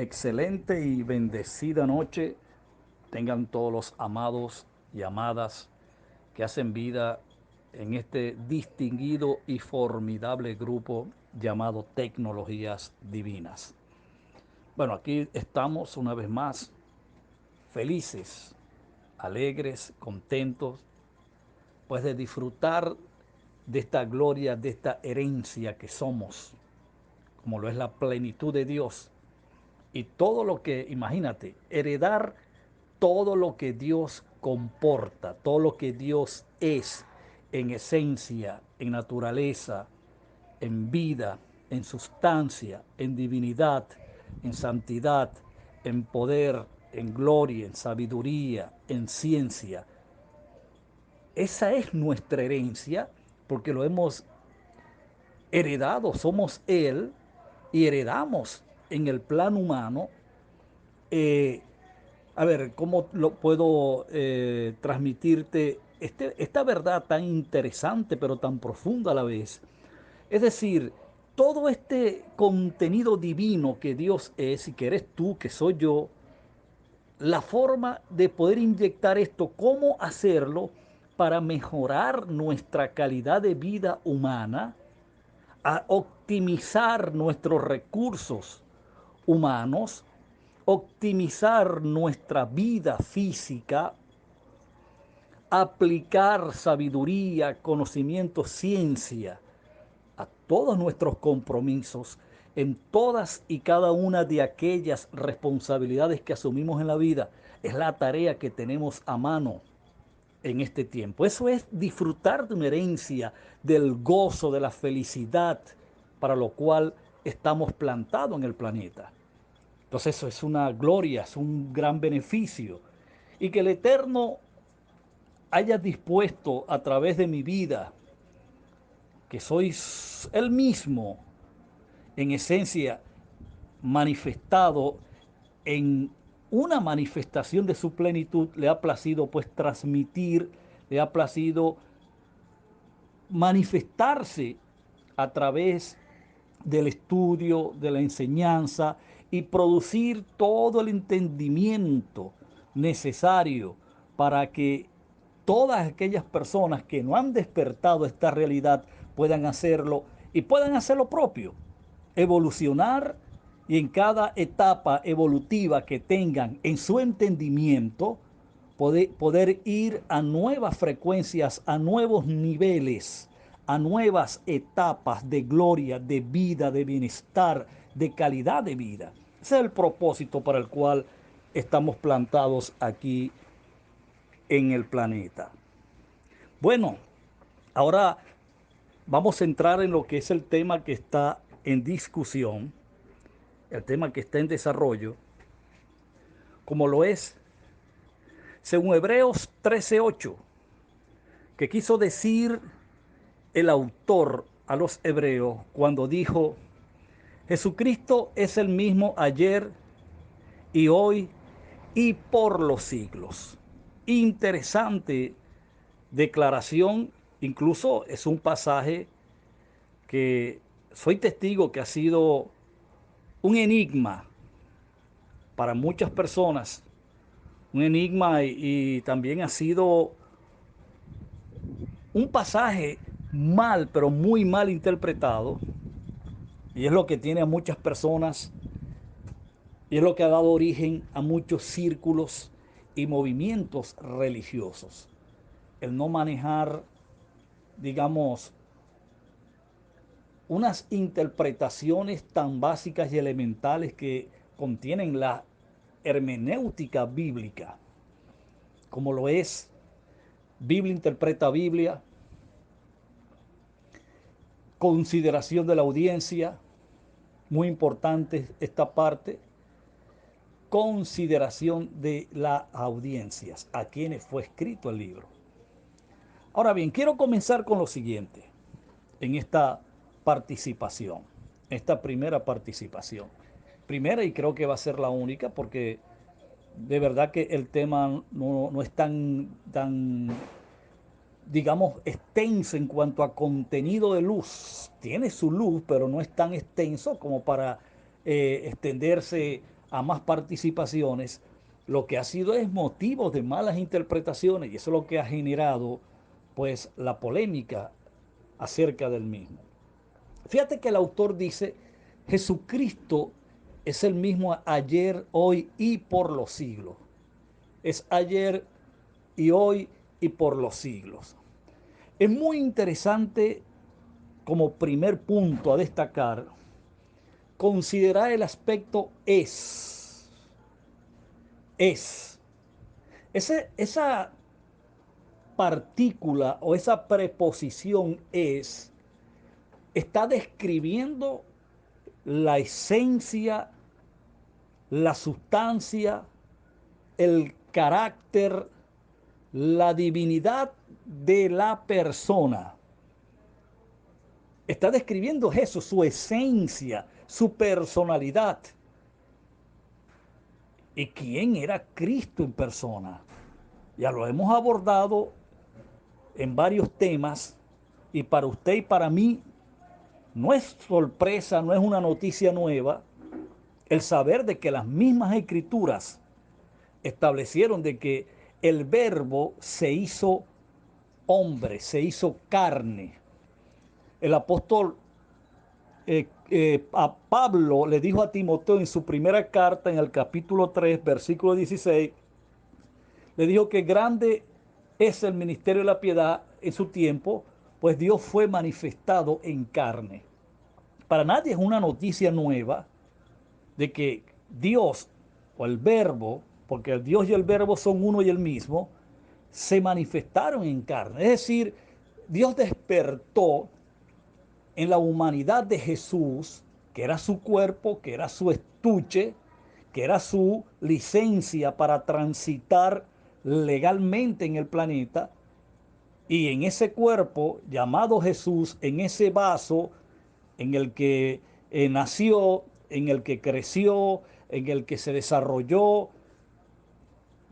Excelente y bendecida noche tengan todos los amados y amadas que hacen vida en este distinguido y formidable grupo llamado Tecnologías Divinas. Bueno, aquí estamos una vez más felices, alegres, contentos, pues de disfrutar de esta gloria, de esta herencia que somos, como lo es la plenitud de Dios. Y todo lo que, imagínate, heredar todo lo que Dios comporta, todo lo que Dios es en esencia, en naturaleza, en vida, en sustancia, en divinidad, en santidad, en poder, en gloria, en sabiduría, en ciencia. Esa es nuestra herencia porque lo hemos heredado, somos Él y heredamos en el plano humano. eh, A ver, ¿cómo lo puedo transmitirte esta verdad tan interesante pero tan profunda a la vez? Es decir, todo este contenido divino que Dios es y que eres tú, que soy yo, la forma de poder inyectar esto, cómo hacerlo para mejorar nuestra calidad de vida humana, a optimizar nuestros recursos humanos, optimizar nuestra vida física, aplicar sabiduría, conocimiento, ciencia a todos nuestros compromisos, en todas y cada una de aquellas responsabilidades que asumimos en la vida. Es la tarea que tenemos a mano en este tiempo. Eso es disfrutar de una herencia, del gozo, de la felicidad para lo cual estamos plantados en el planeta. Entonces eso es una gloria, es un gran beneficio. Y que el Eterno haya dispuesto a través de mi vida, que sois Él mismo, en esencia, manifestado en una manifestación de su plenitud, le ha placido pues transmitir, le ha placido manifestarse a través del estudio, de la enseñanza y producir todo el entendimiento necesario para que todas aquellas personas que no han despertado esta realidad puedan hacerlo y puedan hacer lo propio, evolucionar y en cada etapa evolutiva que tengan en su entendimiento, poder ir a nuevas frecuencias, a nuevos niveles, a nuevas etapas de gloria, de vida, de bienestar, de calidad de vida. Ese es el propósito para el cual estamos plantados aquí en el planeta. Bueno, ahora vamos a entrar en lo que es el tema que está en discusión, el tema que está en desarrollo, como lo es, según Hebreos 13:8, que quiso decir el autor a los hebreos cuando dijo, Jesucristo es el mismo ayer y hoy y por los siglos. Interesante declaración, incluso es un pasaje que soy testigo que ha sido un enigma para muchas personas, un enigma y también ha sido un pasaje mal, pero muy mal interpretado, y es lo que tiene a muchas personas y es lo que ha dado origen a muchos círculos y movimientos religiosos. El no manejar, digamos, unas interpretaciones tan básicas y elementales que contienen la hermenéutica bíblica, como lo es Biblia interpreta Biblia, consideración de la audiencia, muy importante esta parte, consideración de las audiencias, a quienes fue escrito el libro. Ahora bien, quiero comenzar con lo siguiente, en esta participación, esta primera participación. Primera y creo que va a ser la única porque de verdad que el tema no es tan, digamos, extenso en cuanto a contenido de luz. Tiene su luz, pero no es tan extenso como para extenderse a más participaciones, lo que ha sido es motivo de malas interpretaciones y eso es lo que ha generado pues la polémica acerca del mismo. Fíjate que el autor dice, Jesucristo es el mismo ayer, hoy y por los siglos. Es ayer y hoy y por los siglos. Es muy interesante como primer punto a destacar, considerar el aspecto es. Es. Esa partícula o esa preposición es está describiendo la esencia, la sustancia, el carácter, la divinidad de la persona. Está describiendo eso, su esencia, su personalidad. ¿Y quién era Cristo en persona? Ya lo hemos abordado en varios temas y para usted y para mí no es sorpresa, no es una noticia nueva el saber de que las mismas escrituras establecieron de que el verbo se hizo hombre, se hizo carne. El apóstol a Pablo le dijo a Timoteo en su primera carta, en el capítulo 3, versículo 16, le dijo que grande es el ministerio de la piedad en su tiempo, pues Dios fue manifestado en carne. Para nadie es una noticia nueva de que Dios o el verbo, porque el Dios y el verbo son uno y el mismo, se manifestaron en carne. Es decir, Dios despertó en la humanidad de Jesús, que era su cuerpo, que era su estuche, que era su licencia para transitar legalmente en el planeta, y en ese cuerpo llamado Jesús, en ese vaso en el que nació, en el que creció, en el que se desarrolló,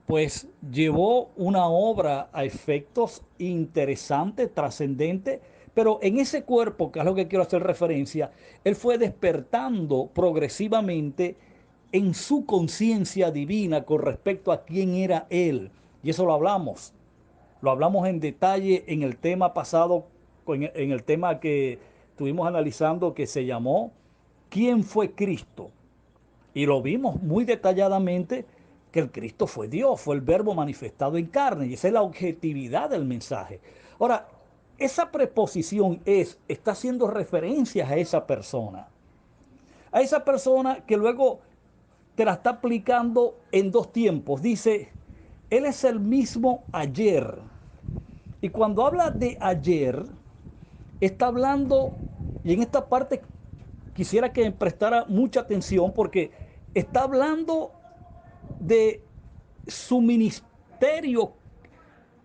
pues llevó una obra a efectos interesantes, trascendentes, pero en ese cuerpo, que es lo que quiero hacer referencia, él fue despertando progresivamente en su conciencia divina con respecto a quién era él. Y eso lo hablamos en detalle en el tema pasado, en el tema que estuvimos analizando que se llamó ¿Quién fue Cristo? Y lo vimos muy detalladamente que el Cristo fue Dios, fue el verbo manifestado en carne, y esa es la objetividad del mensaje. Ahora, esa preposición está haciendo referencias a esa persona que luego te la está aplicando en dos tiempos. Dice, Él es el mismo ayer. Y cuando habla de ayer, está hablando, y en esta parte quisiera que prestara mucha atención porque está hablando de su ministerio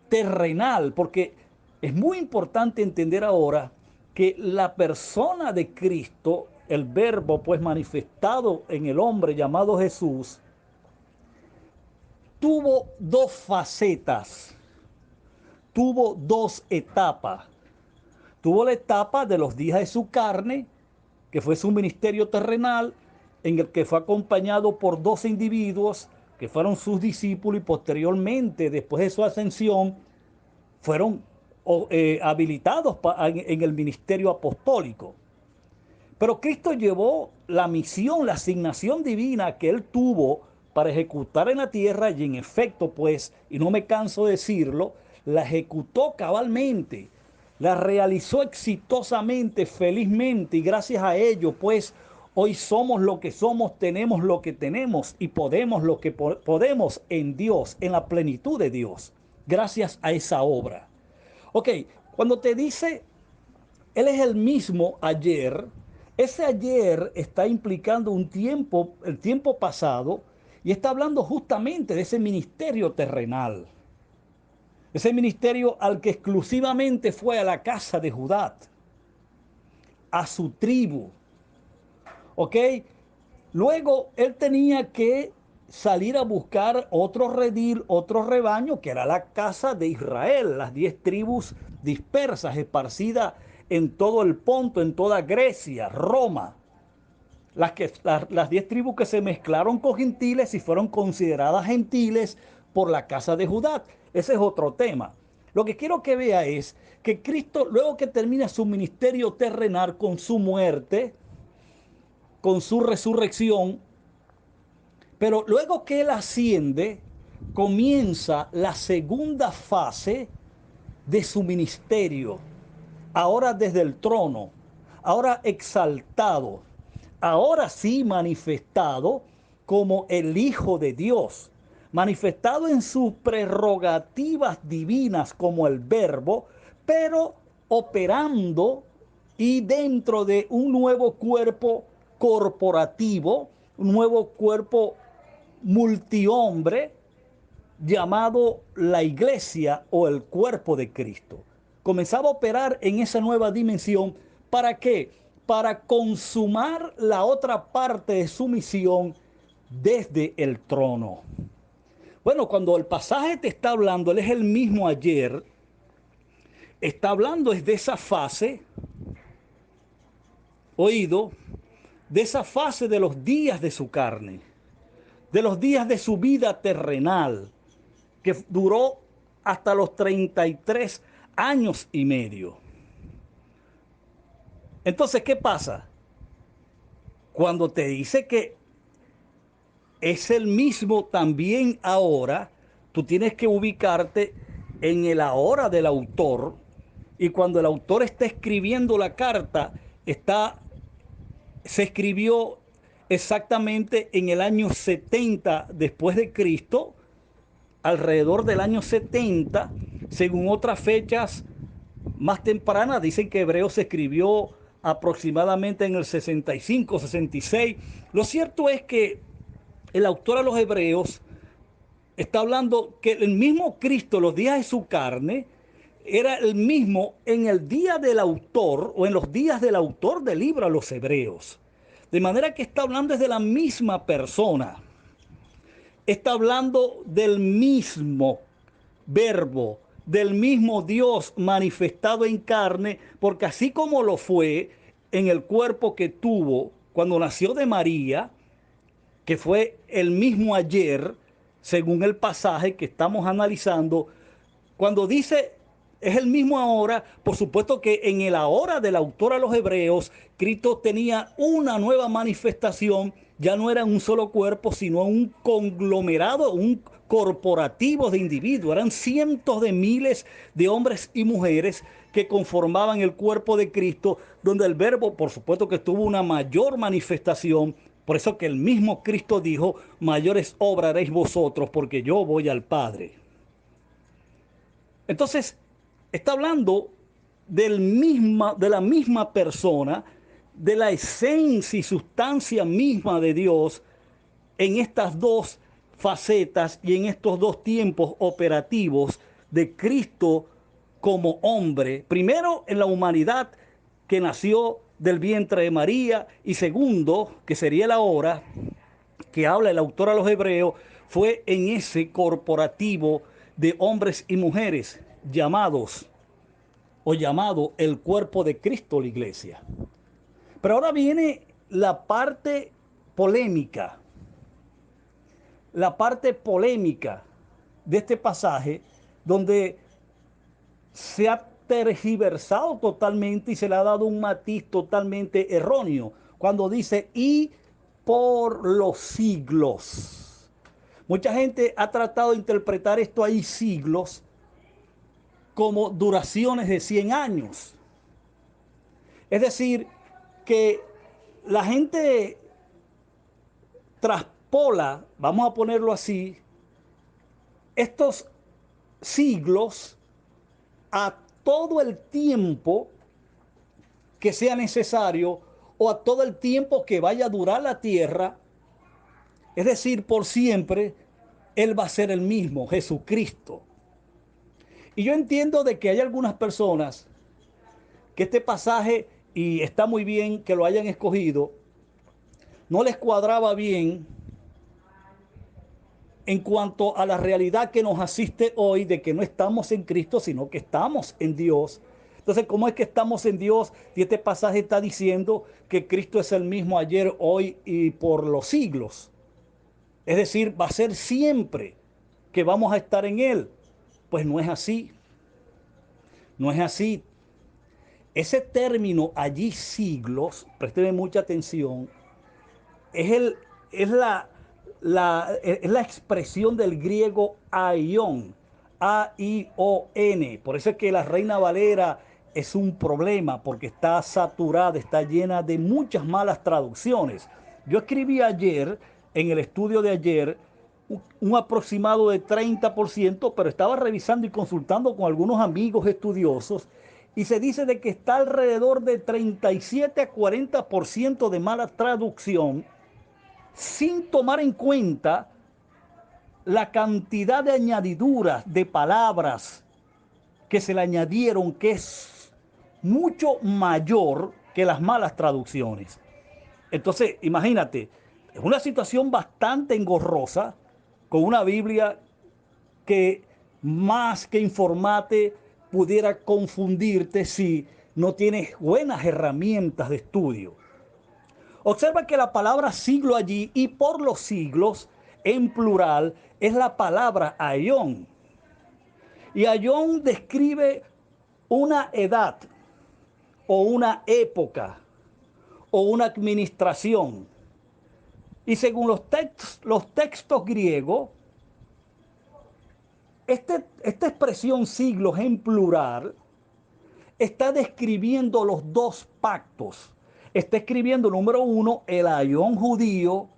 terrenal, porque es muy importante entender ahora que la persona de Cristo, el verbo pues manifestado en el hombre llamado Jesús, tuvo dos facetas, tuvo dos etapas. Tuvo la etapa de los días de su carne, que fue su ministerio terrenal, en el que fue acompañado por 12 individuos que fueron sus discípulos y posteriormente, después de su ascensión, fueron habilitados en el ministerio apostólico. Pero Cristo llevó la misión, la asignación divina que él tuvo para ejecutar en la tierra y en efecto, pues, y no me canso de decirlo, la ejecutó cabalmente, la realizó exitosamente, felizmente, y gracias a ello, pues, hoy somos lo que somos, tenemos lo que tenemos y podemos lo que podemos en Dios, en la plenitud de Dios, gracias a esa obra. Ok, cuando te dice él es el mismo ayer. Ese ayer está implicando un tiempo, el tiempo pasado, y está hablando justamente de ese ministerio terrenal. Ese ministerio al que exclusivamente fue a la casa de Judá, a su tribu. ¿Ok? Luego él tenía que salir a buscar otro redil, otro rebaño, que era la casa de Israel, las 10 tribus dispersas, esparcidas en todo el Ponto, en toda Grecia, Roma. Las 10 tribus que se mezclaron con gentiles y fueron consideradas gentiles por la casa de Judá. Ese es otro tema. Lo que quiero que vea es que Cristo, luego que termina su ministerio terrenal con su muerte, con su resurrección, pero luego que él asciende, comienza la segunda fase de su ministerio, ahora desde el trono, ahora exaltado, ahora sí manifestado como el Hijo de Dios, manifestado en sus prerrogativas divinas como el Verbo, pero operando y dentro de un nuevo cuerpo corporativo, un nuevo cuerpo multihombre, llamado la iglesia o el cuerpo de Cristo. Comenzaba a operar en esa nueva dimensión. ¿Para qué? Para consumar la otra parte de su misión desde el trono. Bueno, cuando el pasaje te está hablando, él es el mismo ayer, está hablando es de esa fase, oído, de esa fase de los días de su carne, de los días de su vida terrenal, que duró hasta los 33 años y medio. Entonces, ¿qué pasa? Cuando te dice que es el mismo también ahora, tú tienes que ubicarte en el ahora del autor, y cuando el autor está escribiendo la carta, se escribió exactamente en el año 70 después de Cristo, alrededor del año 70, según otras fechas más tempranas. Dicen que Hebreos se escribió aproximadamente en el 65, 66. Lo cierto es que el autor a los Hebreos está hablando que el mismo Cristo, los días de su carne, era el mismo en el día del autor o en los días del autor del libro a los Hebreos. De manera que está hablando es de la misma persona. Está hablando del mismo verbo, del mismo Dios manifestado en carne, porque así como lo fue en el cuerpo que tuvo cuando nació de María, que fue el mismo ayer, según el pasaje que estamos analizando, cuando dice es el mismo ahora, por supuesto que en el ahora del autor a los Hebreos, Cristo tenía una nueva manifestación, ya no era un solo cuerpo, sino un conglomerado, un corporativo de individuos. Eran cientos de miles de hombres y mujeres que conformaban el cuerpo de Cristo, donde el Verbo, por supuesto que tuvo una mayor manifestación. Por eso que el mismo Cristo dijo, mayores obras haréis vosotros, porque yo voy al Padre. Entonces, está hablando de la misma persona, de la esencia y sustancia misma de Dios en estas dos facetas y en estos dos tiempos operativos de Cristo como hombre. Primero, en la humanidad que nació del vientre de María, y segundo, que sería la hora que habla el autor a los Hebreos, fue en ese corporativo de hombres y mujeres llamados o llamado el cuerpo de Cristo, la iglesia. Pero ahora viene polémica, la parte polémica de este pasaje, donde se ha tergiversado totalmente y se le ha dado un matiz totalmente erróneo, cuando dice y por los siglos. Mucha gente ha tratado de interpretar esto ahí siglos como duraciones de 100 años. Es decir, que la gente traspola, vamos a ponerlo así, estos siglos a todo el tiempo que sea necesario o a todo el tiempo que vaya a durar la tierra. Es decir, por siempre, Él va a ser el mismo, Jesucristo. Y yo entiendo de que hay algunas personas que este pasaje, y está muy bien que lo hayan escogido, no les cuadraba bien en cuanto a la realidad que nos asiste hoy de que no estamos en Cristo, sino que estamos en Dios. Entonces, ¿cómo es que estamos en Dios? Y este pasaje está diciendo que Cristo es el mismo ayer, hoy y por los siglos. Es decir, va a ser siempre que vamos a estar en Él. Pues no es así. No es así. Ese término allí siglos, présteme mucha atención, es, el, es la expresión del griego aion, A-I-O-N. Por eso es que la Reina Valera es un problema, porque está saturada, está llena de muchas malas traducciones. Yo escribí ayer, en el estudio de ayer, un aproximado de 30%, pero estaba revisando y consultando con algunos amigos estudiosos y se dice de que está alrededor de 37 a 40% de mala traducción, sin tomar en cuenta la cantidad de añadiduras de palabras que se le añadieron, que es mucho mayor que las malas traducciones. Entonces, imagínate, es una situación bastante engorrosa con una Biblia que más que informarte pudiera confundirte si no tienes buenas herramientas de estudio. Observa que la palabra siglo allí y por los siglos en plural es la palabra aión. Y aión describe una edad o una época o una administración. Y según los textos griegos, esta expresión siglos en plural está describiendo los dos pactos. Está escribiendo, número uno, el aión judío,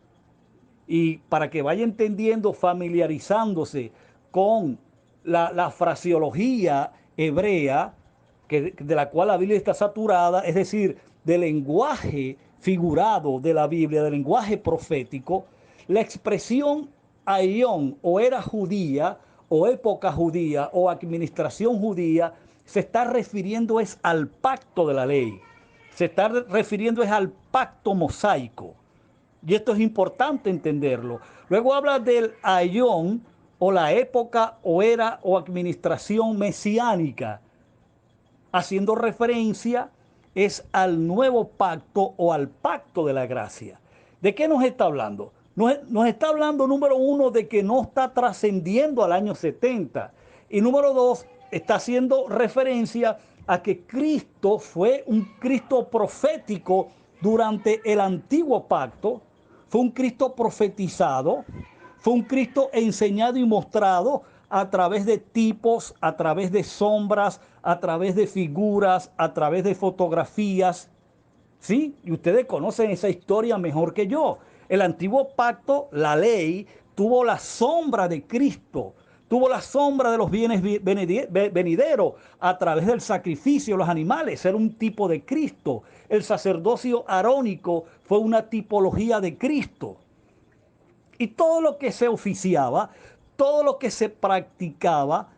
y para que vaya entendiendo, familiarizándose con la fraseología hebrea, de la cual la Biblia está saturada, es decir, del lenguaje figurado de la Biblia, del lenguaje profético, la expresión aión o era judía o época judía o administración judía se está refiriendo es al pacto de la ley, se está refiriendo es al pacto mosaico. Y esto es importante entenderlo. Luego habla del aión o la época o era o administración mesiánica, haciendo referencia es al nuevo pacto o al pacto de la gracia. ¿De qué nos está hablando? Nos está hablando, número uno, de que no está trascendiendo al año 70. Y número dos, está haciendo referencia a que Cristo fue un Cristo profético durante el antiguo pacto, fue un Cristo profetizado, fue un Cristo enseñado y mostrado a través de tipos, a través de sombras, a través de figuras, a través de fotografías. ¿Sí? Y ustedes conocen esa historia mejor que yo. El antiguo pacto, la ley, tuvo la sombra de Cristo, tuvo la sombra de los bienes venideros a través del sacrificio de los animales. Era un tipo de Cristo. El sacerdocio arónico fue una tipología de Cristo. Y todo lo que se oficiaba, todo lo que se practicaba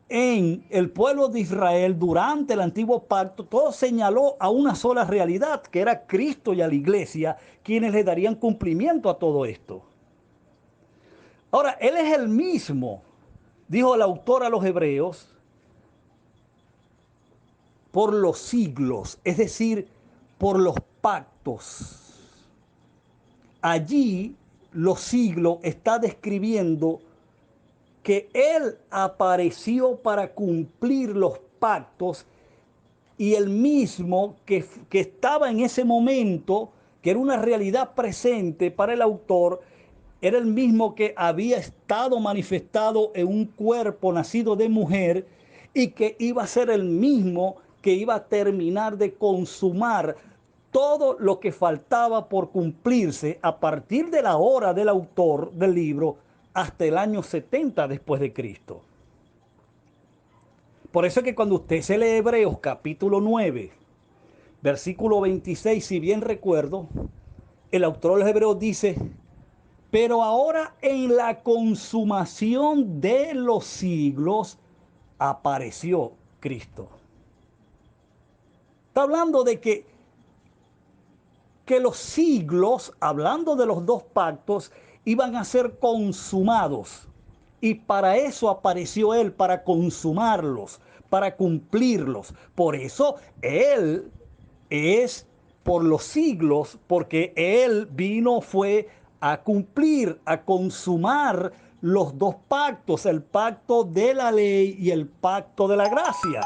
en el pueblo de Israel durante el antiguo pacto, todo señaló a una sola realidad, que era Cristo y a la iglesia, quienes le darían cumplimiento a todo esto. Ahora, Él es el mismo, dijo el autor a los Hebreos, por los siglos, es decir, por los pactos. Allí los siglos está describiendo que Él apareció para cumplir los pactos y el mismo que estaba en ese momento, que era una realidad presente para el autor, era el mismo que había estado manifestado en un cuerpo nacido de mujer y que iba a ser el mismo que iba a terminar de consumar todo lo que faltaba por cumplirse a partir de la hora del autor del libro hasta el año 70 después de Cristo. Por eso es que cuando usted se lee Hebreos capítulo 9, versículo 26, si bien recuerdo, el autor de los Hebreos dice, pero ahora en la consumación de los siglos apareció Cristo. Está hablando de que los siglos, hablando de los dos pactos, iban a ser consumados. Y para eso apareció Él, para consumarlos, para cumplirlos. Por eso Él es por los siglos, porque Él vino fue a cumplir, a consumar los dos pactos, el pacto de la ley y el pacto de la gracia.